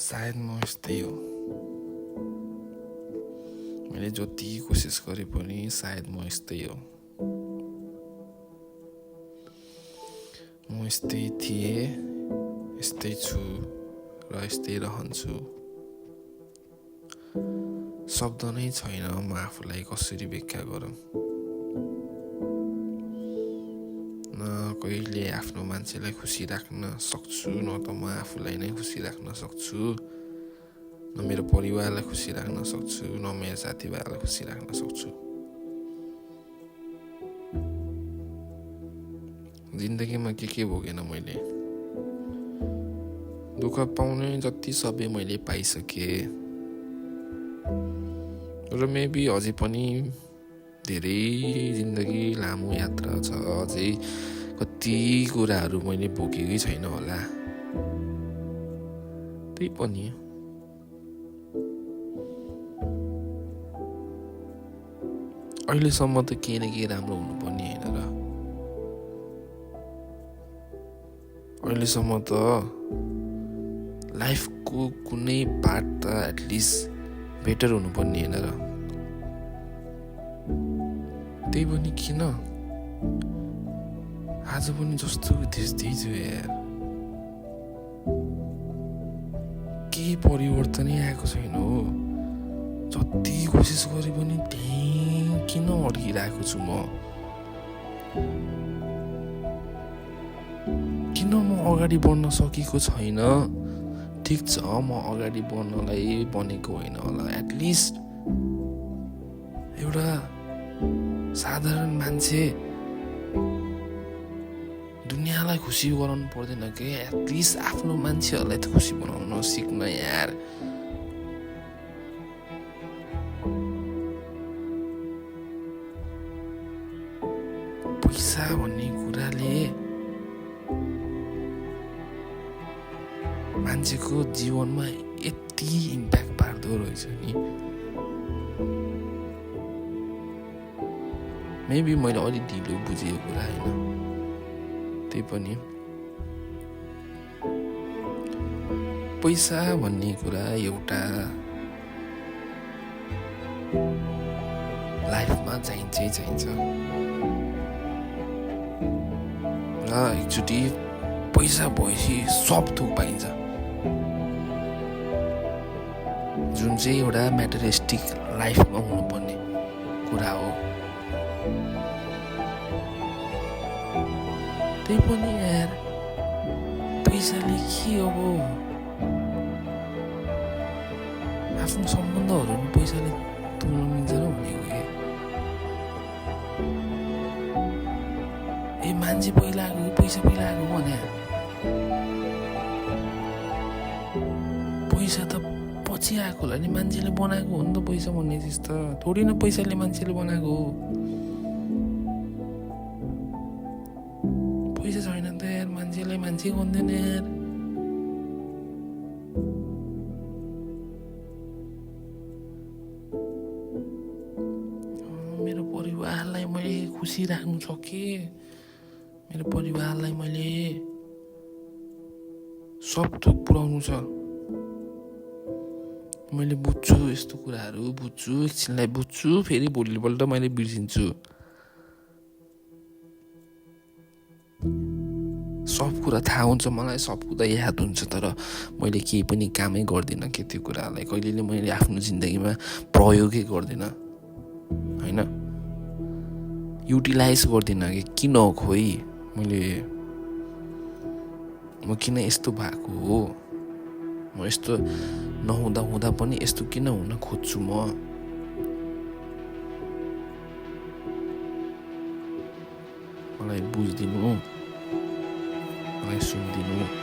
सायद म यस्तै हो। मैले जति कोसिस गरे पनि सायद म यस्तै हो। म यस्तै थिएँ, यस्तै छु र यस्तै रहन्छु। शब्द नै छैन म आफूलाई कसरी व्याख्या गरौँ। न कहिले आफ्नो मान्छेलाई खुसी राख्न सक्छु, न त म आफूलाई नै खुसी राख्न सक्छु, न मेरो परिवारलाई खुसी राख्न सक्छु, न मेरो साथीभाइलाई खुसी राख्न सक्छु। जिन्दगीमा के भोगेन मैले। दुःख पाउने जति सबै मैले पाइसकेँ र मेबी अझै पनि धेरै जिन्दगी लामो यात्रा छ। अझै कति कुराहरू मैले भोगेकै छैन होला। त्यही पनि अहिलेसम्म त केही न केही राम्रो हुनुपर्ने होइन र। अहिलेसम्म त लाइफको कुनै पार्ट त एटलिस्ट बेटर हुनुपर्ने होइन र। त्यही पनि किन आज पनि जस्तो त्यस्तै छु यार। केही परिवर्तनै आएको छैन हो। जति कोसिस गरे पनि त्यही किन अड्किरहेको छु म। किन म अगाडि बढ्न सकेको छैन। ठिक छ, म अगाडि बढ्नलाई बनेको होइन होला। एटलिस्ट एउटा साधारण मान्छे दुनियाँलाई खुसी गराउनु पर्दैन कि। एटलिस्ट आफ्नो मान्छेहरूलाई त खुसी बनाउन सिक्न यार। पैसा भन्ने कुराले मान्छेको जीवनमा यति इम्प्याक्ट पार्दो रहेछ नि। मेबी मैले अलिक ढिलो बुझेको कुरा होइन। त्यही पनि पैसा भन्ने कुरा एउटा लाइफमा चाहिन्छ र एकचोटि पैसा भएपछि सब थोक पाइन्छ, जुन चाहिँ एउटा म्याटेरियलिस्टिक लाइफमा हुनुपर्ने कुरा हो। त्यही पनि यार पैसाले के अब आफ्नो सम्बन्धहरू पैसाले तुल्न मिल्छ र भनेको ए मान्छे पहिला आएको पैसा पहिला आएको भने पैसा त पछि आएको होला नि। मान्छेले बनाएको हो नि त पैसा भन्ने चिज त। थोरै न पैसाले मान्छेले बनाएको हो। पैसा छैन त यार मान्छेलाई मान्छे गर्दैन यार। मेरो परिवारलाई मैले खुसी राख्नु सकेँ। मेरो परिवारलाई मैले सब थोक पुऱ्याउनु छ। मैले बुझ्छु यस्तो कुराहरू, बुझ्छु एकछिनलाई बुझ्छु, फेरि भोलिपल्ट मैले बिर्सिन्छु। सब कुरा थाहा हुन्छ मलाई, सब कुरा याद हुन्छ, तर मैले केही पनि कामै गर्दिनँ कि त्यो कुरालाई कहिले मैले आफ्नो जिन्दगीमा प्रयोगै गर्दिनँ होइन। युटिलाइज गर्दिनँ कि किन खोइ म किन यस्तो भएको हो। म यस्तो नहुँदा पनि यस्तो किन हुन खोज्छु म। मलाई बुझिदिनु, मलाई सुनिदिनु।